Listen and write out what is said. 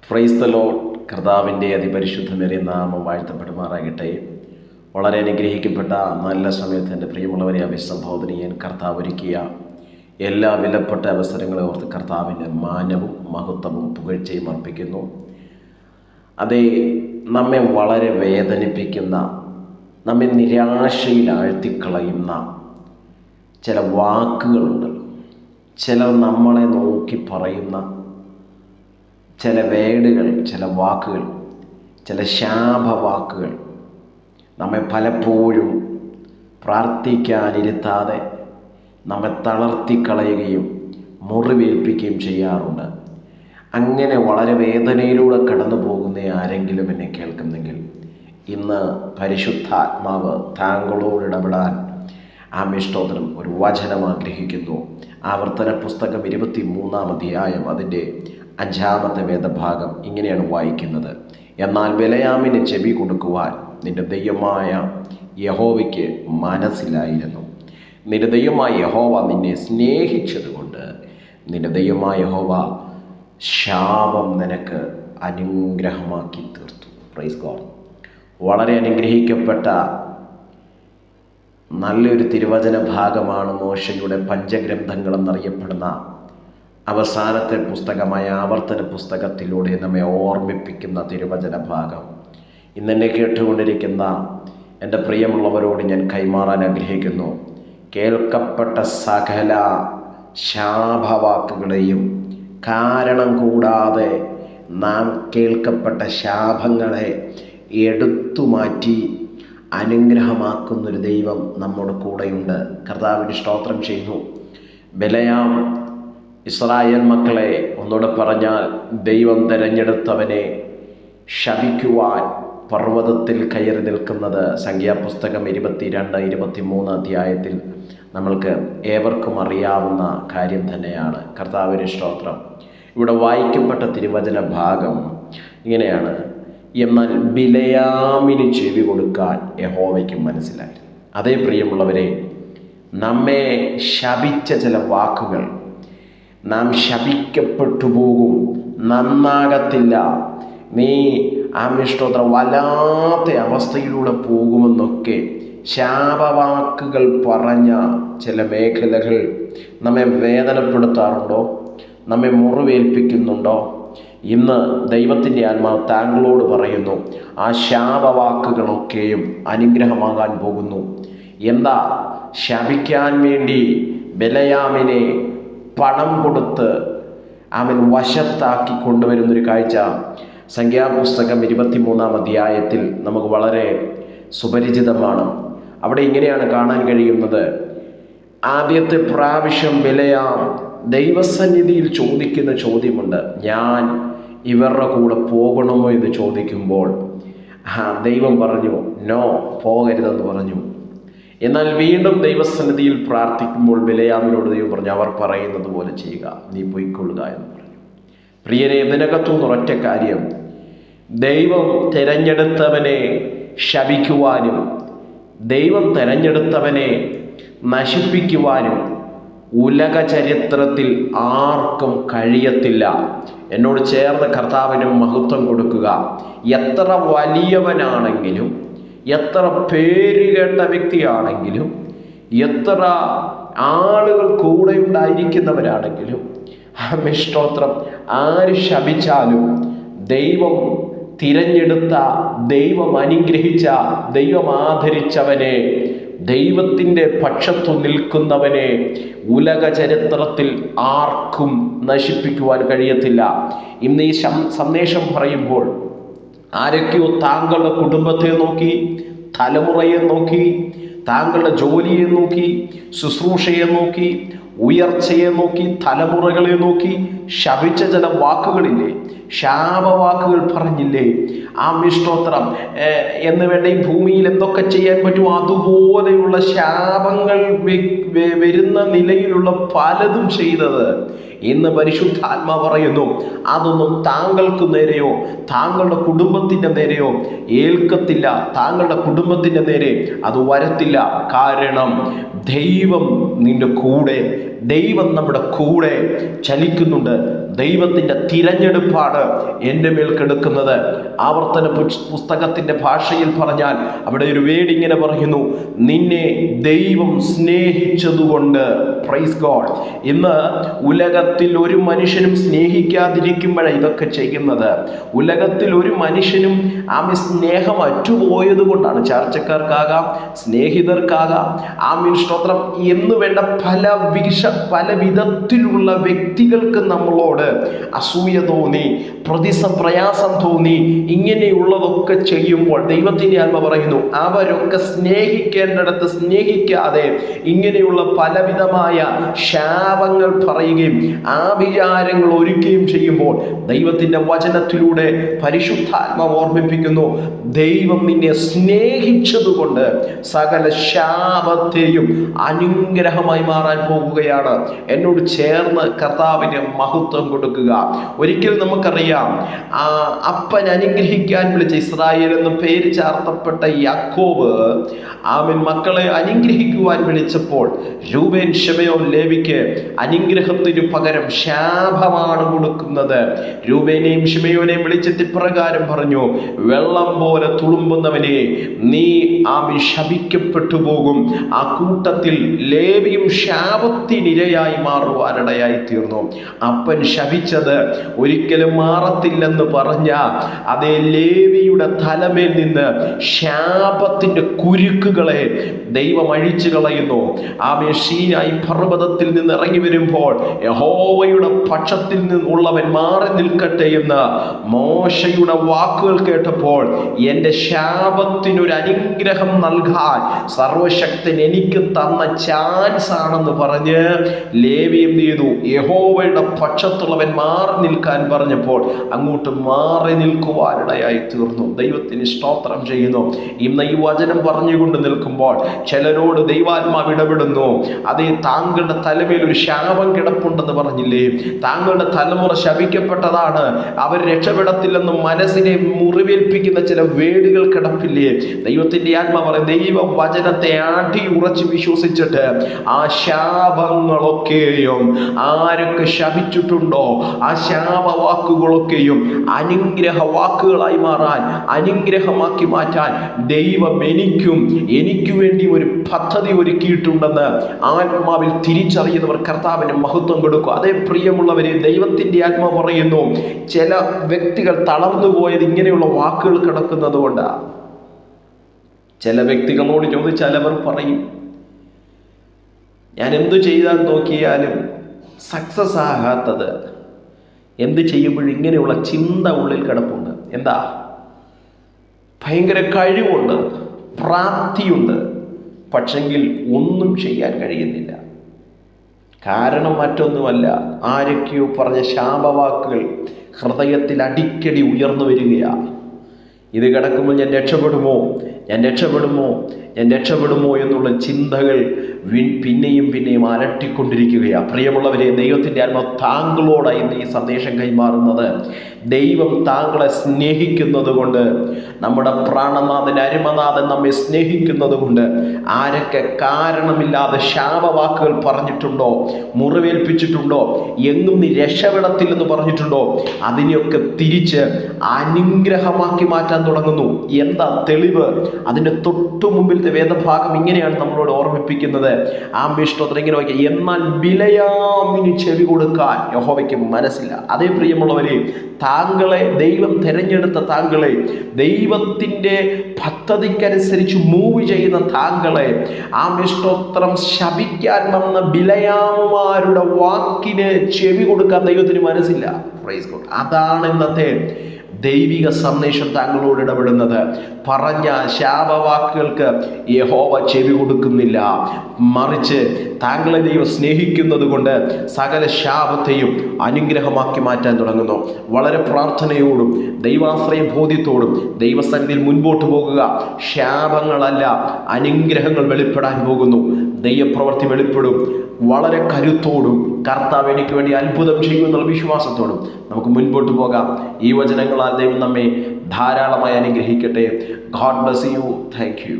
Praise the Lord. കർത്താവിൻ്റെ അതിപരിശുദ്ധമേറിയ നാമം വാഴ്ത്തപ്പെടുമാറാകട്ടെ. വളരെ അനുഗ്രഹിക്കപ്പെട്ട നല്ല സമയത്ത് എൻ്റെ പ്രിയമുള്ളവരെ അഭിസംബോധന ചെയ്യാൻ കർത്താവ് ഒരുക്കിയ എല്ലാ വിലപ്പെട്ട അവസരങ്ങളെ ഓർത്ത് കർത്താവിൻ്റെ മാനവും മഹത്വവും പുകഴ്ചയും അർപ്പിക്കുന്നു. അതേ, നമ്മെ വളരെ വേദനിപ്പിക്കുന്ന, നമ്മെ നിരാശയിൽ ആഴ്ത്തിക്കളയുന്ന ചില വാക്കുകളുണ്ടല്ലോ. ചിലർ നമ്മളെ നോക്കി പറയുന്ന ചില വേടുകൾ, ചില വാക്കുകൾ, ചില ശാപവാക്കുകൾ നമ്മെ പലപ്പോഴും പ്രാർത്ഥിക്കാനിരുത്താതെ നമ്മെ തളർത്തിക്കളയുകയും മുറിവേൽപ്പിക്കുകയും ചെയ്യാറുണ്ട്. അങ്ങനെ വളരെ വേദനയിലൂടെ കടന്നു പോകുന്ന ആരെങ്കിലും എന്നെ കേൾക്കുന്നെങ്കിൽ ഇന്ന് പരിശുദ്ധാത്മാവ് താങ്കളോട് ഇടപെടാൻ സ്തോത്രം ഒരു വചനം ആഗ്രഹിക്കുന്നു. ആവർത്തന പുസ്തകം 23-ാം അധ്യായം അതിൻ്റെ 5-ാമത്തെ വേദഭാഗം ഇങ്ങനെയാണ് വായിക്കുന്നത്. എന്നാൽ ബിലെയാമിന് ചെവി കൊടുക്കുവാൻ നിന്റെ ദൈവമായ യഹോവയ്ക്ക് മനസ്സിലായിരുന്നു. നിന്റെ ദൈവമായ യഹോവ നിന്നെ സ്നേഹിച്ചതുകൊണ്ട് നിന്റെ ദൈവമായ യഹോവ ശാപം നിനക്ക് അനുഗ്രഹമാക്കി തീർത്തു. Praise God. വളരെ അനുഗ്രഹിക്കപ്പെട്ട നല്ലൊരു തിരുവചന ഭാഗമാണ്. മോശയുടെ പഞ്ചഗ്രന്ഥങ്ങൾ എന്നറിയപ്പെടുന്ന അവസാനത്തെ പുസ്തകമായ ആവർത്തന പുസ്തകത്തിലൂടെ നമ്മെ ഓർമ്മിപ്പിക്കുന്ന തിരുവചന ഭാഗം ഇന്നെന്നെ കേട്ടുകൊണ്ടിരിക്കുന്ന എൻ്റെ പ്രിയമുള്ളവരോട് ഞാൻ കൈമാറാൻ ആഗ്രഹിക്കുന്നു. കേൾക്കപ്പെട്ട സകല ശാപവാക്കുകളെയും കാരണം കൂടാതെ നാം കേൾക്കപ്പെട്ട ശാപങ്ങളെ എടുത്തുമാറ്റി അനുഗ്രഹമാക്കുന്നൊരു ദൈവം നമ്മുടെ കൂടെയുണ്ട്. കർത്താവിന് സ്തോത്രം ചെയ്യുന്നു. ബിലെയാം ഇസ്രായേൽ മക്കളെ, ഒന്നുകൂടെ പറഞ്ഞാൽ ദൈവം തിരഞ്ഞെടുത്തവനെ ശപിക്കുവാൻ പർവ്വതത്തിൽ കയറി നിൽക്കുന്നത് സംഖ്യാപുസ്തകം 22-23 അധ്യായത്തിൽ നമ്മൾക്ക് ഏവർക്കും അറിയാവുന്ന കാര്യം തന്നെയാണ്. കർത്താവിന് സ്തോത്രം. ഇവിടെ വായിക്കപ്പെട്ട തിരുവചന ഭാഗം ഇങ്ങനെയാണ്. എന്നാൽ ബിലെയാമിന് ചെവി കൊടുക്കാൻ യഹോവയ്ക്ക് മനസ്സിലായി. അതേ പ്രിയമുള്ളവരെ, നമ്മെ ശപിച്ച ചില വാക്കുകൾ, നാം ശപിക്കപ്പെട്ടു പോകും, നന്നാകത്തില്ല, നീ സ്തോത്രം വല്ലാത്ത അവസ്ഥയിലൂടെ പോകുമെന്നൊക്കെ ശാപവാക്കുകൾ പറഞ്ഞ ചില മേഖലകൾ നമ്മെ വേദനപ്പെടുത്താറുണ്ടോ? നമ്മെ മുറിവേൽപ്പിക്കുന്നുണ്ടോ? ഇന്ന് ദൈവത്തിൻ്റെ ആത്മാവ് താങ്കളോട് പറയുന്നു, ആ ശാപവാക്കുകളൊക്കെയും അനുഗ്രഹമാകാൻ പോകുന്നു. എന്താ? ശപിക്കാൻ വേണ്ടി ബിലെയാമിനെ പണം കൊടുത്ത് അവൻ വശത്താക്കി കൊണ്ടുവരുന്നൊരു കാഴ്ച സംഖ്യാപുസ്തകം 23-ാം അധ്യായത്തിൽ നമുക്ക് വളരെ സുപരിചിതമാണ്. അവിടെ ഇങ്ങനെയാണ് കാണാൻ കഴിയുന്നത്. ആദ്യത്തെ പ്രാവശ്യം ബിലെയാം ദൈവസന്നിധിയിൽ ചോദിക്കുന്ന ചോദ്യമുണ്ട്. ഞാൻ ഇവരുടെ കൂടെ പോകണമോ എന്ന് ചോദിക്കുമ്പോൾ ദൈവം പറഞ്ഞു, നോ, പോകരുതെന്ന് പറഞ്ഞു. എന്നാൽ വീണ്ടും ദൈവസന്നിധിയിൽ പ്രാർത്ഥിക്കുമ്പോൾ ബിലെയാമിനോട് ദൈവം പറഞ്ഞു, അവർ പറയുന്നത് പോലെ ചെയ്യുക, നീ പൊയ്ക്കൊള്ളുക എന്ന് പറഞ്ഞു. പ്രിയരെ, ഇതിനകത്തുനിന്ന് ഒരൊറ്റ കാര്യം, ദൈവം തിരഞ്ഞെടുത്തവനെ ശപിക്കുവാനും ദൈവം തിരഞ്ഞെടുത്തവനെ നശിപ്പിക്കുവാനും ഉലക ചരിത്രത്തിൽ ആർക്കും കഴിയത്തില്ല. എന്നോട് ചേർന്ന് കർത്താവിന് മഹത്വം കൊടുക്കുക. എത്ര വലിയവനാണെങ്കിലും, എത്ര പേരുകേട്ട വ്യക്തിയാണെങ്കിലും, എത്ര ആളുകൾ കൂടെ ഉണ്ടായിരിക്കുന്നവരാണെങ്കിലും, സ്തോത്രം, ആര് ശപിച്ചാലും ദൈവം തിരഞ്ഞെടുത്ത, ദൈവം അനുഗ്രഹിച്ച, ദൈവം ആദരിച്ചവനെ, ദൈവത്തിൻ്റെ പക്ഷത്തു നിൽക്കുന്നവനെ ഉലക ചരിത്രത്തിൽ ആർക്കും നശിപ്പിക്കുവാൻ കഴിയത്തില്ല. ഇന്ന് ഈ സന്ദേശം പറയുമ്പോൾ ആരൊക്കെയോ താങ്കളുടെ കുടുംബത്തെ നോക്കി, തലമുറയെ നോക്കി, താങ്കളുടെ ജോലിയെ നോക്കി, ശുശ്രൂഷയെ നോക്കി, ഉയർച്ചയെ നോക്കി, തലമുറകളെ നോക്കി ശപിച്ച ചില വാക്കുകളില്ലേ, ശാപവാക്കുകൾ പറഞ്ഞില്ലേ, സ്തോത്രം എന്ന് വേണ്ട ഈ ഭൂമിയിൽ എന്തൊക്കെ ചെയ്യാൻ പറ്റുമോ അതുപോലെയുള്ള ശാപങ്ങൾ വരുന്ന നിലയിലുള്ള പലതും ചെയ്തത് ഇന്ന് പരിശുദ്ധാത്മാ പറയുന്നു, അതൊന്നും താങ്കൾക്ക് നേരെയോ താങ്കളുടെ കുടുംബത്തിൻ്റെ നേരെയോ ഏൽക്കത്തില്ല. താങ്കളുടെ കുടുംബത്തിൻ്റെ നേരെ അത് വരത്തില്ല. കാരണം ദൈവം നിന്റെ കൂടെ, ദൈവം നമ്മുടെ കൂടെ ചലിക്കുന്നുണ്ട്. ദൈവത്തിൻ്റെ തിരഞ്ഞെടുപ്പാണ് എൻ്റെ മേൽ കിടക്കുന്നത്. ആവർത്തന പുസ്തകത്തിൻ്റെ ഭാഷയിൽ പറഞ്ഞാൽ അവിടെ ഒരു വേർഡ് ഇങ്ങനെ പറയുന്നു, നിന്നെ ദൈവം സ്നേഹിച്ചതുകൊണ്ട്. Praise God. ഇന്ന് ഉലകത്തിൽ ഒരു മനുഷ്യനും സ്നേഹിക്കാതിരിക്കുമ്പോഴാണ് ഇതൊക്കെ ചെയ്യുന്നത്. ഉലകത്തിൽ ഒരു മനുഷ്യനും ആമീൻ സ്നേഹം അറ്റുപോയത് കൊണ്ടാണ്. ചർച്ചക്കാർക്കാകാം, സ്നേഹിതർക്കാകാം, ആമീൻ സ്തോത്രം എന്ന് വേണ്ട പല വിധത്തിലുള്ള വ്യക്തികൾക്ക് നമ്മളോട് അസൂയ തോന്നി, പ്രയാസം തോന്നി. ഇങ്ങനെയുള്ളതൊക്കെ ചെയ്യുമ്പോൾ ദൈവത്തിൻ്റെ ആത്മ പറയുന്നു, അവരൊക്കെ സ്നേഹിക്കേണ്ടിടത്ത് സ്നേഹിക്കാതെ ഇങ്ങനെയുള്ള പലവിധമായ ശാപങ്ങൾ പറയുകയും ആഭിചാരങ്ങൾ ഒരുക്കുകയും ചെയ്യുമ്പോൾ ദൈവത്തിൻ്റെ വചനത്തിലൂടെ പരിശുദ്ധാത്മാവ് ഓർമ്മിപ്പിക്കുന്നു, ദൈവം നിന്നെ സ്നേഹിച്ചതുകൊണ്ട് സകല ശാപത്തെയും അനുഗ്രഹമായി മാറാൻ പോകുകയാണ്. എന്നോട് ചേർന്ന് കർത്താവിന് മഹത്വം കൊടുക്കുക. ഒരിക്കൽ നമുക്കറിയാം, അപ്പൻ അനുഗ്രഹിക്കാൻ വിളിച്ച ഇസ്രായേൽ എന്ന് പേര് ചാർത്തപ്പെട്ട യാക്കോബ് ആമീൻ മക്കളെ അനുഗ്രഹിക്കുവാൻ വിളിച്ചപ്പോൾ രൂബേൻ, ശിമെയോൻ, ലേവിക്ക് അനുഗ്രഹത്തിനു പകരം ശാപമാണ് കൊടുക്കുന്നത്. രൂബേനെയും ശിമെയോനെയും വിളിച്ചിട്ട് ഇപ്രകാരം പറഞ്ഞു, വെള്ളം പോലെ തുളുമ്പുന്നവനെ, നീ ആമീൻ ശപിക്കപ്പെട്ടു പോകും. ആ കൂട്ടത്തിൽ ലേവിയും ശാപത്തിനിരയായി മാറുവാനിടയായി തീർന്നു. അപ്പൻ ശപിച്ചത് ഒരിക്കലും മാറത്തില്ലെന്ന് പറഞ്ഞ അതേ ലേവിയുടെ തലമേൽ നിന്ന് ശാപത്തിന്റെ കുരുക്കുകളെ ദൈവം അഴിച്ചു കളയുന്നു. ആമേൻ സീനായി പർവ്വതത്തിൽ നിന്ന് ഇറങ്ങി വരുമ്പോൾ യഹോവയുടെ പക്ഷത്തിൽ നിന്നുള്ളവൻ മാറി നിൽക്കട്ടെ എന്ന് മോശയുടെ വാക്കുകൾ കേട്ടപ്പോൾ എൻ്റെ ശാപത്തിനൊരു അനുഗ്രഹം നൽകാൻ സർവശക്തൻ എനിക്ക് തന്ന ചാൻസ് ആണെന്ന് പറഞ്ഞ് ലേവി എന്ത് ചെയ്തു? യഹോവയുടെ പക്ഷത്തുള്ളവൻ മാറി നിൽക്കാൻ പറഞ്ഞപ്പോൾ അങ്ങോട്ട് മാറി നിൽക്കുവാനിടയായി തീർന്നു. ദൈവത്തിന് സ്തോത്രം ചെയ്യുന്നു. ഇന്ന് ഈ വചനം പറഞ്ഞുകൊണ്ട് നിൽക്കുമ്പോൾ ചിലരോട് ദൈവാത്മാവ് ഇടപെടുന്നു. അതേ, താങ്കളുടെ തലമേൽ ഒരു ശാപം കിടപ്പുണ്ടെന്ന് പറഞ്ഞില്ലേ? താങ്കളുടെ തലമുറ ശപിക്കപ്പെട്ടതാണ്, അവർ രക്ഷപ്പെടത്തില്ലെന്ന് മനസ്സിനെ മുറിവേൽപ്പിക്കുന്ന ചില വേടുകൾ കിടപ്പില്ലേ? ദൈവത്തിന്റെ ആത്മാവ് പറയും, ദൈവ വചനത്തെ ആട്ടി ഉറച്ച് വിശ്വസിച്ചിട്ട് ആ ശാപങ്ങളൊക്കെയും ആരൊക്കെ ശപിച്ചിട്ടുണ്ടോ ആ ശാപവാക്കുകളൊക്കെയും അനുഗ്രഹ വാക്കുകളായി മാറാൻ, അനുഗ്രഹമാക്കി മാറ്റാൻ ദൈവം എനിക്ക് വേണ്ടി ഒരു പദ്ധതി ഒരുക്കിയിട്ടുണ്ടെന്ന് ആത്മാവിൽ തിരിച്ചറിയുന്നവർ കർത്താവിന് മഹത്വം കൊടുക്കും. അതേ പ്രിയമുള്ളവരെ, ദൈവത്തിന്റെ ആത്മാവ് പറയുന്നു, ചില വ്യക്തികൾ തളർന്നു പോയത് ഇങ്ങനെയുള്ള വാക്കുകൾ കിടക്കുന്നത് കൊണ്ടാണ്. ചില വ്യക്തികളോട് ചോദിച്ചാൽ അവർ പറയും, ഞാൻ എന്തു ചെയ്താൽ നോക്കിയാലും സക്സസ് ആകാത്തത്, എന്ത് ചെയ്യുമ്പോഴും ഇങ്ങനെയുള്ള ചിന്ത ഉള്ളിൽ കിടപ്പുണ്ട്. എന്താ? ഭയങ്കര കഴിവുണ്ട്, പ്രാപ്തിയുണ്ട്, പക്ഷെങ്കിൽ ഒന്നും ചെയ്യാൻ കഴിയുന്നില്ല. കാരണം മറ്റൊന്നുമല്ല, ആരൊക്കെയോ പറഞ്ഞ ശാപവാക്കുകൾ ഹൃദയത്തിൽ അടിക്കടി ഉയർന്നു വരികയാണ്. ഇത് കിടക്കുമ്പോൾ ഞാൻ രക്ഷപ്പെടുമോ എന്നുള്ള ചിന്തകൾ പിന്നെയും അലട്ടിക്കൊണ്ടിരിക്കുകയാണ്. പ്രിയമുള്ളവരെ, ദൈവത്തിൻ്റെ ആത്മാവ് താങ്കളോടായി ഇന്ന് ഈ സന്ദേശം കൈമാറുന്നത്, ദൈവം താങ്കളെ സ്നേഹിക്കുന്നത് കൊണ്ട്, നമ്മുടെ പ്രാണനാഥൻ അരുമനാഥൻ നമ്മെ സ്നേഹിക്കുന്നത് കൊണ്ട് ആരൊക്കെ കാരണമില്ലാതെ ശാപവാക്കുകൾ പറഞ്ഞിട്ടുണ്ടോ, മുറിവേൽപ്പിച്ചിട്ടുണ്ടോ, എങ്ങും നീ രക്ഷപ്പെടത്തില്ലെന്ന് പറഞ്ഞിട്ടുണ്ടോ, അതിനെയൊക്കെ തിരിച്ച് അനുഗ്രഹമാക്കി മാറ്റാൻ തുടങ്ങുന്നു. എന്താ തെളിവ്? അതിൻ്റെ തൊട്ടു മുമ്പിലത്തെ വേദഭാഗം ഇങ്ങനെയാണ് നമ്മളോട് ഓർമ്മിപ്പിക്കുന്നത്. ആ മിഷ്ടത്തിൽ ഇങ്ങനെ വയ്ക്കുക, എന്നാൽ ബിലയാമിന് ചെവി കൊടുക്കാൻ യഹോവയ്ക്ക് മനസ്സില്ല. അതേ പ്രിയമുള്ളവരെ, താങ്കളെ ദൈവം തിരഞ്ഞെടുത്ത താങ്കളെ, ദൈവത്തിൻ്റെ പദ്ധതിക്കനുസരിച്ച് മൂവ് ചെയ്യുന്ന താങ്കളെ ആ മിഷ്ടോത്രം ശപിക്കാൻ വന്ന ബിലയാമുമാരുടെ വാക്കിന് ചെവി കൊടുക്കാൻ ദൈവത്തിന് മനസ്സില്ല. Praise God. അതാണ് ഇന്നത്തെ ദൈവിക സന്ദേശം താങ്കളോട് ഇടപെടുന്നത്. പറഞ്ഞ ശാപവാക്കുകൾക്ക് യഹോവ ചെവി കൊടുക്കുന്നില്ല, മറിച്ച് താങ്കളെ ദൈവം സ്നേഹിക്കുന്നത് കൊണ്ട് സകല ശാപത്തെയും അനുഗ്രഹമാക്കി മാറ്റാൻ തുടങ്ങുന്നു. വളരെ പ്രാർത്ഥനയോടും ദൈവാശ്രയ ബോധ്യത്തോടും ദൈവസന്നിധിയിൽ മുൻപോട്ട് പോകുക. ശാപങ്ങളല്ല, അനുഗ്രഹങ്ങൾ വെളിപ്പെടാൻ പോകുന്നു. ദൈവപ്രവൃത്തി വെളിപ്പെടും. വളരെ കരുത്തോടും കർത്താവ് എനിക്ക് വേണ്ടി അത്ഭുതം ചെയ്യുമെന്നുള്ള വിശ്വാസത്തോടും നമുക്ക് മുൻപോട്ട് പോകാം. ഈ വചനങ്ങളാൽ ദൈവം നമ്മെ ധാരാളമായി അനുഗ്രഹിക്കട്ടെ. God bless you. Thank you.